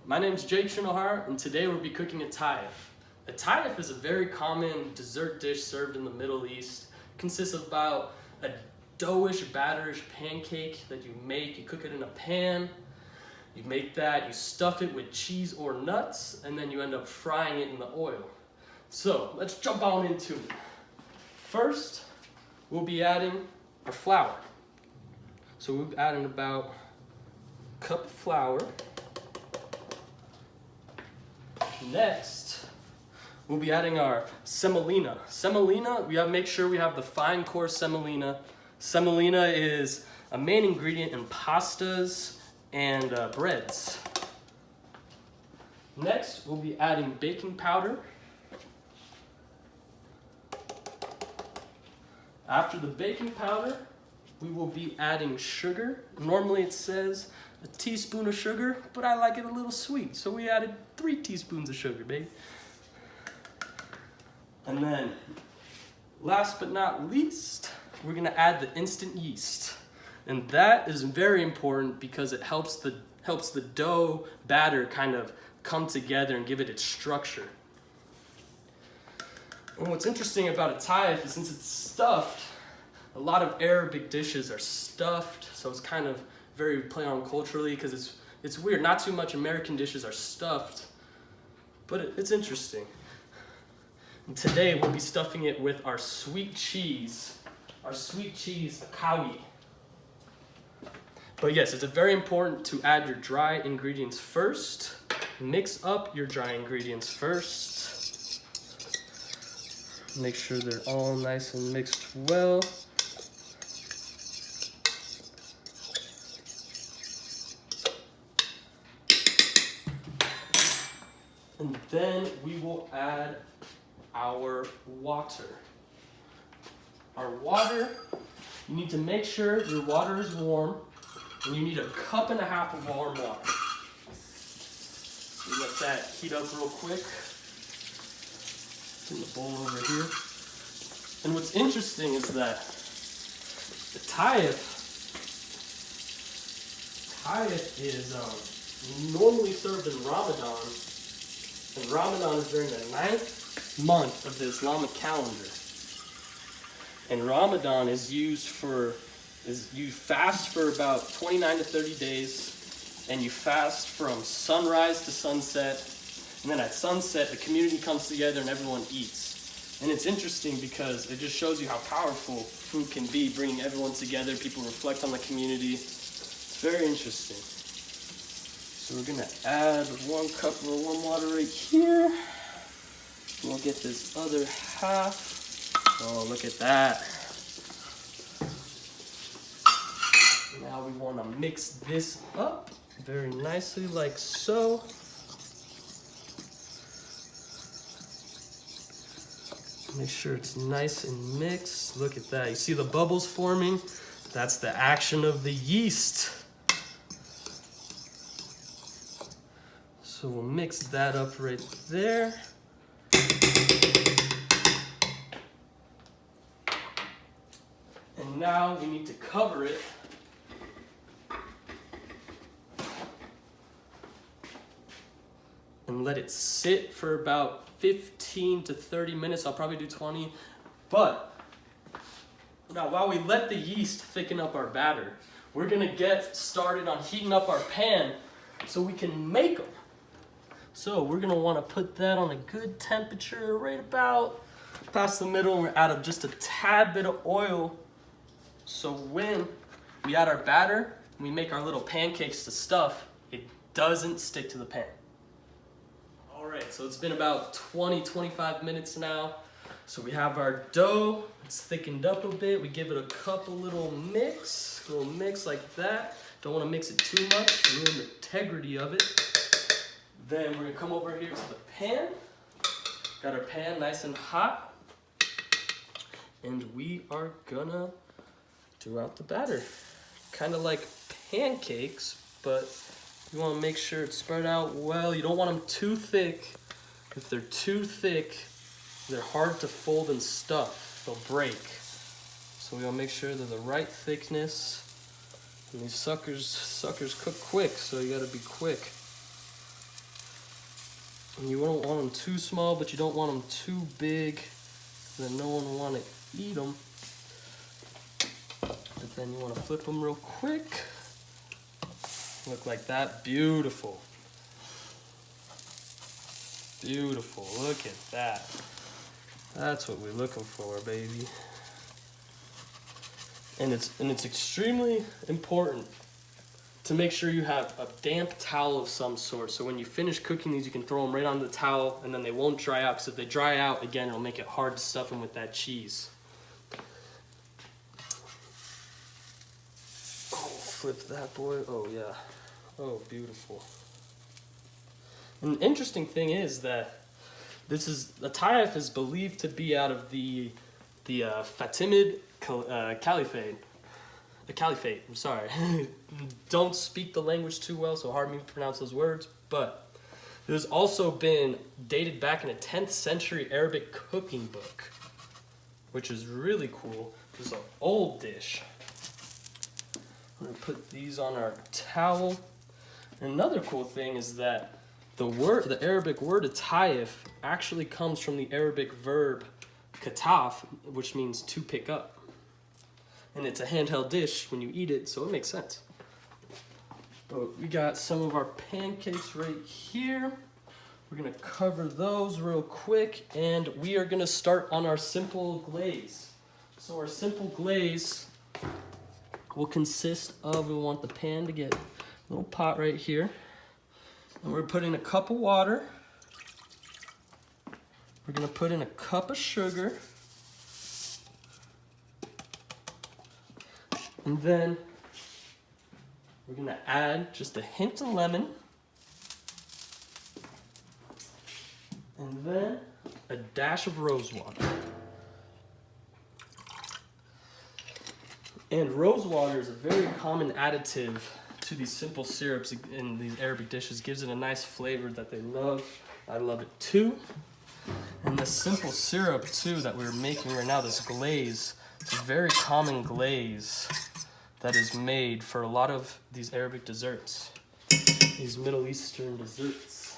my name is Jake Shinohara, and today we'll be cooking Atayef. Atayef is a very common dessert dish served in the Middle East. It consists of about a doughish, batterish pancake that you make. You cook it in a pan. You make that, you stuff it with cheese or nuts, and then you end up frying it in the oil. So let's jump on into it. First, we'll be adding our flour. So we'll be adding about a cup of flour. Next, we'll be adding our semolina. Semolina, we have to make sure we have the fine core semolina. Semolina is a main ingredient in pastas and breads. Next, we'll be adding baking powder. After the baking powder, we will be adding sugar. Normally it says a teaspoon of sugar, but I like it a little sweet, so we added 3 teaspoons of sugar, baby. And then, last but not least, we're gonna add the instant yeast. And that is very important because it helps the dough batter kind of come together and give it its structure. And what's interesting about Atayef is since it's stuffed, a lot of Arabic dishes are stuffed, so it's kind of very play on culturally because it's weird. Not too much American dishes are stuffed, but it's interesting. And today we'll be stuffing it with our sweet cheese akawi. But yes, it's very important to add your dry ingredients first. Mix up your dry ingredients first. Make sure they're all nice and mixed well. And then we will add our water. Our water, you need to make sure your water is warm, and you need 1.5 cups of warm water. You let that heat up real quick. In the bowl over here. And what's interesting is that the Atayef is normally served in Ramadan. And Ramadan is during the 9th month of the Islamic calendar. And Ramadan is you fast for about 29 to 30 days, and you fast from sunrise to sunset, and then at sunset the community comes together and everyone eats. And it's interesting because it just shows you how powerful food can be, bringing everyone together. People reflect on the community. It's very interesting. So we're gonna add 1 cup of warm water right here. We'll get this other half. Oh, look at that. Now we wanna mix this up very nicely like so. Make sure it's nice and mixed. Look at that. You see the bubbles forming? That's the action of the yeast. So we'll mix that up right there. And now we need to cover it. And let it sit for about 15 to 30 minutes. I'll probably do 20. But now while we let the yeast thicken up our batter, we're gonna get started on heating up our pan so we can make them. So we're gonna wanna put that on a good temperature right about past the middle, and we're add just a tad bit of oil. So when we add our batter and we make our little pancakes to stuff, it doesn't stick to the pan. All right, so it's been about 20-25 minutes now. So we have our dough, it's thickened up a bit. We give it a couple little mix like that. Don't wanna mix it too much, ruin the integrity of it. Then we're gonna come over here to the pan. Got our pan nice and hot. And we are gonna do out the batter. Kind of like pancakes, but you wanna make sure it's spread out well. You don't want them too thick. If they're too thick, they're hard to fold and stuff. They'll break. So we wanna make sure they're the right thickness. And these suckers cook quick, so you gotta be quick. And you don't want them too small, but you don't want them too big, then no one will want to eat them. But then you want to flip them real quick. Look like that. Beautiful. Beautiful. Look at that. That's what we're looking for, baby. And it's extremely important to make sure you have a damp towel of some sort. So when you finish cooking these, you can throw them right on the towel and then they won't dry out. Because if they dry out, again, it'll make it hard to stuff them with that cheese. Oh, flip that boy. Oh, yeah. Oh, beautiful. And the interesting thing is that Atayef is believed to be out of the Fatimid Caliphate. The Caliphate, I'm sorry. Don't speak the language too well, so hard for me to pronounce those words. But there's also been dated back in a 10th century Arabic cooking book, which is really cool. This is an old dish. I'm gonna put these on our towel. And another cool thing is that the Arabic word Atayef actually comes from the Arabic verb kataf, which means to pick up. And it's a handheld dish when you eat it, so it makes sense. But we got some of our pancakes right here. We're gonna cover those real quick, and we are gonna start on our simple glaze. So our simple glaze will consist of, we want the pan to get a little pot right here. And we're putting a cup of water. We're gonna put in a cup of sugar. And then we're gonna add just a hint of lemon. And then a dash of rose water. And rose water is a very common additive to these simple syrups in these Arabic dishes. Gives it a nice flavor that they love. I love it too. And this simple syrup too that we're making right now, this glaze, it's a very common glaze that is made for a lot of these Arabic desserts, these Middle Eastern desserts.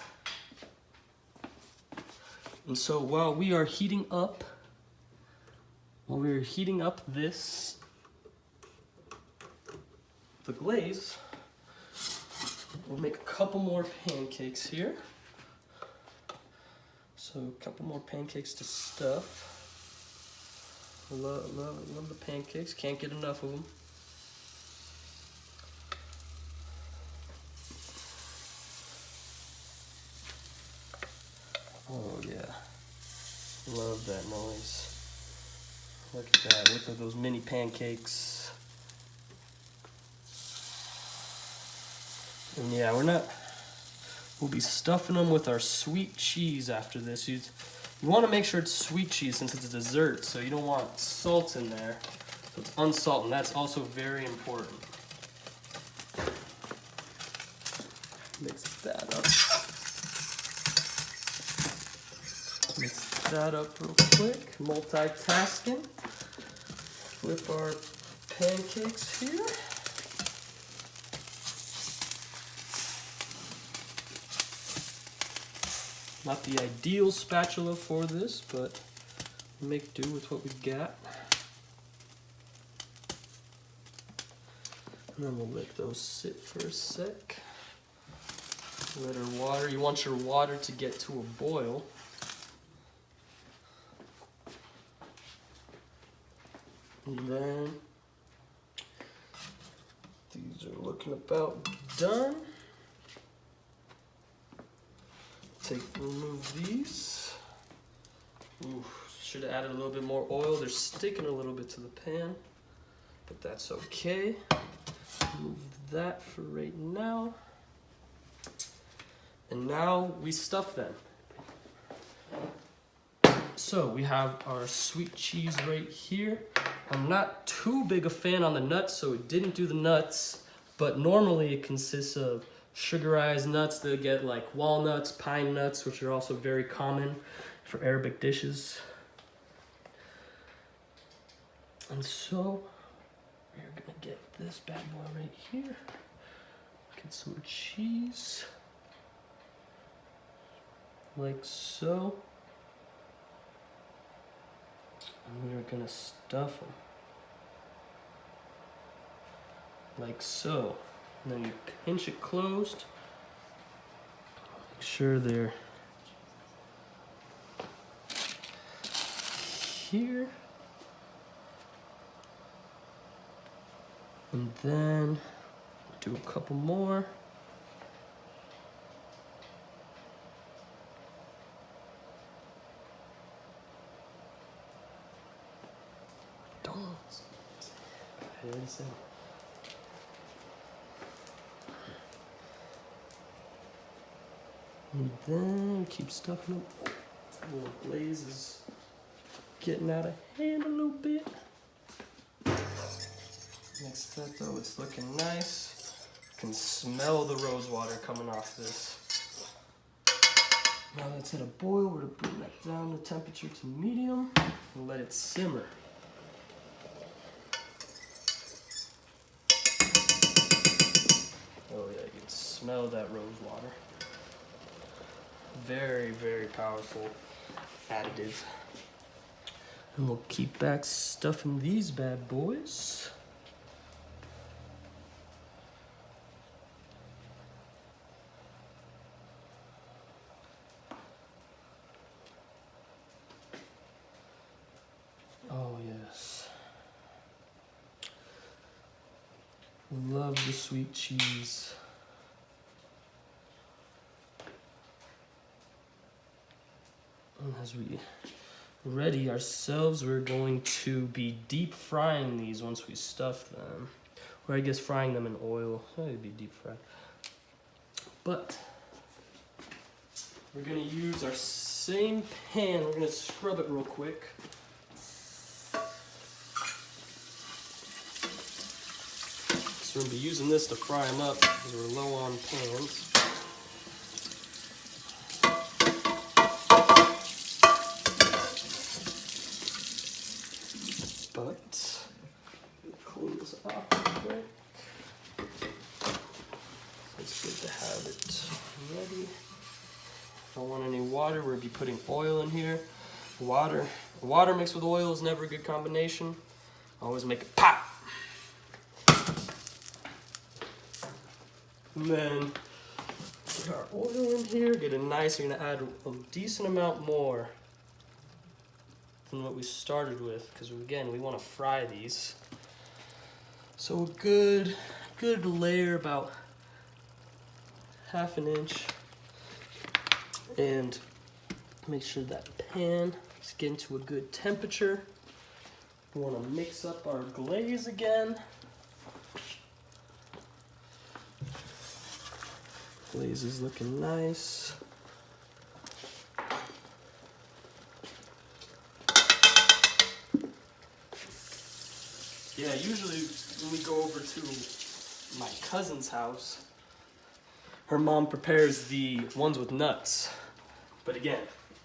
And so while we are heating up the glaze, we'll make a couple more pancakes here. So a couple more pancakes to stuff. Love the pancakes, can't get enough of them. Oh yeah, love that noise. Look at that, look at those mini pancakes. And yeah, we'll be stuffing them with our sweet cheese after this. You want to make sure it's sweet cheese since it's a dessert, so you don't want salt in there. So it's unsalted, and that's also very important. Mix that up. Mix that up real quick. Multitasking. Flip our pancakes here. Not the ideal spatula for this, but make do with what we got. And then we'll let those sit for a sec. Let our water, you want your water to get to a boil. And then these are looking about done. Remove these. Ooh, should have added a little bit more oil. They're sticking a little bit to the pan, but that's okay. Remove that for right now. And now we stuff them. So we have our sweet cheese right here. I'm not too big a fan on the nuts, so it didn't do the nuts, but normally it consists of sugarized nuts. They'll get like walnuts, pine nuts, which are also very common for Arabic dishes. And so we're gonna get this bad boy right here. Get some cheese. like so. And we're gonna stuff them like so. And then you pinch it closed. Make sure they're here. And then do a couple more. And then keep stuffing them. The little glaze is getting out of hand a little bit. Next step though, it's looking nice. You can smell the rose water coming off this. Now that's at a boil, we're gonna bring that down the temperature to medium and let it simmer. Oh yeah, you can smell that rose water. Very, very powerful additive. And we'll keep back stuffing these bad boys. Oh yes. Love the sweet cheese. And as we ready ourselves, we're going to be deep frying these once we stuff them. Or I guess frying them in oil. So it'd be deep fried. But we're gonna use our same pan. We're gonna scrub it real quick. So we're gonna be using this to fry them up because we're low on pans. But clean this off real quick. So it's good to have it ready. Don't want any water. We'll be putting oil in here. Water mixed with oil is never a good combination. Always make it pop. And then put our oil in here. Get it nice. You're gonna add a decent amount more than what we started with, because again, we want to fry these. So a good layer, about ½ inch, and make sure that pan is getting to a good temperature. We want to mix up our glaze again. Glaze is looking nice. Yeah, usually when we go over to my cousin's house, her mom prepares the ones with nuts. But again,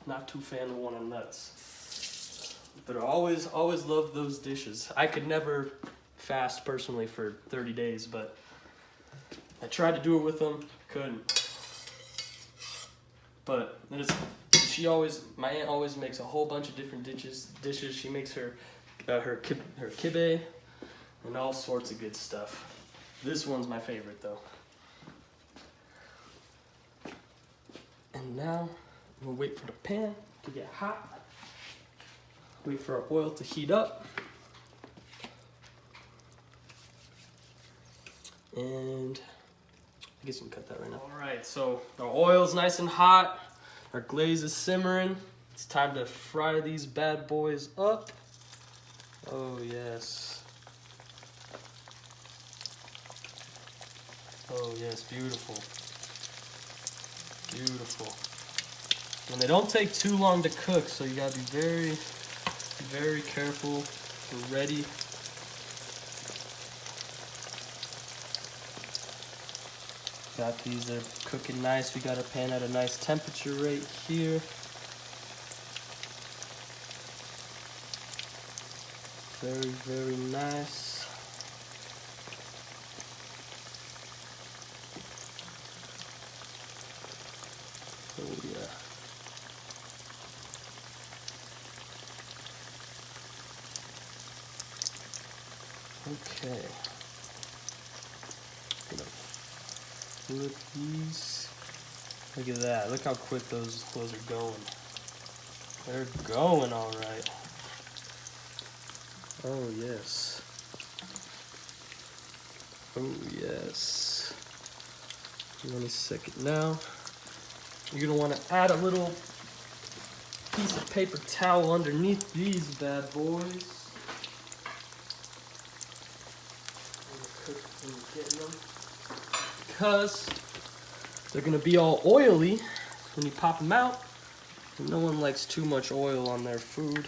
not too fan of the one on nuts. But I always love those dishes. I could never fast personally for 30 days, but I tried to do it with them, couldn't. But my aunt always makes a whole bunch of different dishes. She makes her kibbeh and all sorts of good stuff. This one's my favorite though. And now we'll wait for the pan to get hot. Wait for our oil to heat up. And I guess you can cut that right now. All right, so our oil's nice and hot. Our glaze is simmering. It's time to fry these bad boys up. Oh yes. Oh yes, beautiful. Beautiful. And they don't take too long to cook, so you gotta be very, very careful and ready. Got these, they're cooking nice. We got our pan at a nice temperature right here. Very, very nice. Oh yeah. Okay. Gonna flip these. Look at that. Look how quick those are going. They're going all right. Oh, yes. Oh, yes. Let me second now. You're going to want to add a little piece of paper towel underneath these bad boys. Because they're going to be all oily when you pop them out. And no one likes too much oil on their food.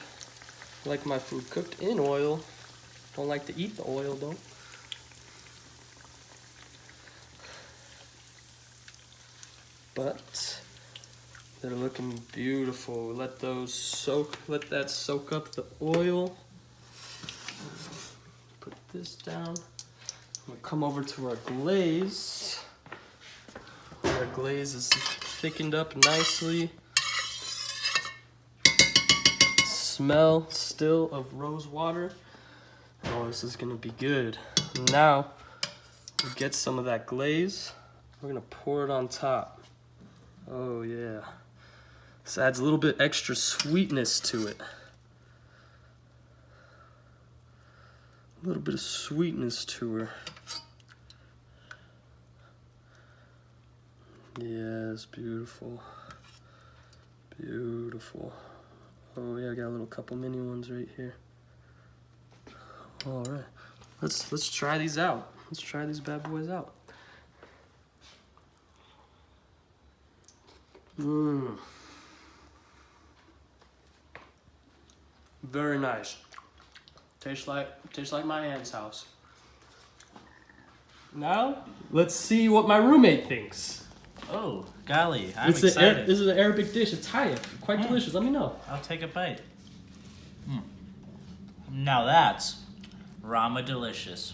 I like my food cooked in oil. Don't like to eat the oil though. But they're looking beautiful. Let that soak up the oil. Put this down. I'm gonna come over to our glaze. Our glaze is thickened up nicely. Smell still of rose water. Oh, this is gonna be good. Now, we get some of that glaze. We're gonna pour it on top. Oh yeah. This adds a little bit extra sweetness to it. A little bit of sweetness to her. Yes, beautiful. Beautiful. Oh yeah, I got a little couple mini ones right here. All right, let's try these out. Let's try these bad boys out. Mmm. Very nice. Tastes like my aunt's house. Now, let's see what my roommate thinks. Oh, golly, I'm excited. This is an Arabic dish, Atayef. Quite delicious, let me know. I'll take a bite. Now that's Rama delicious.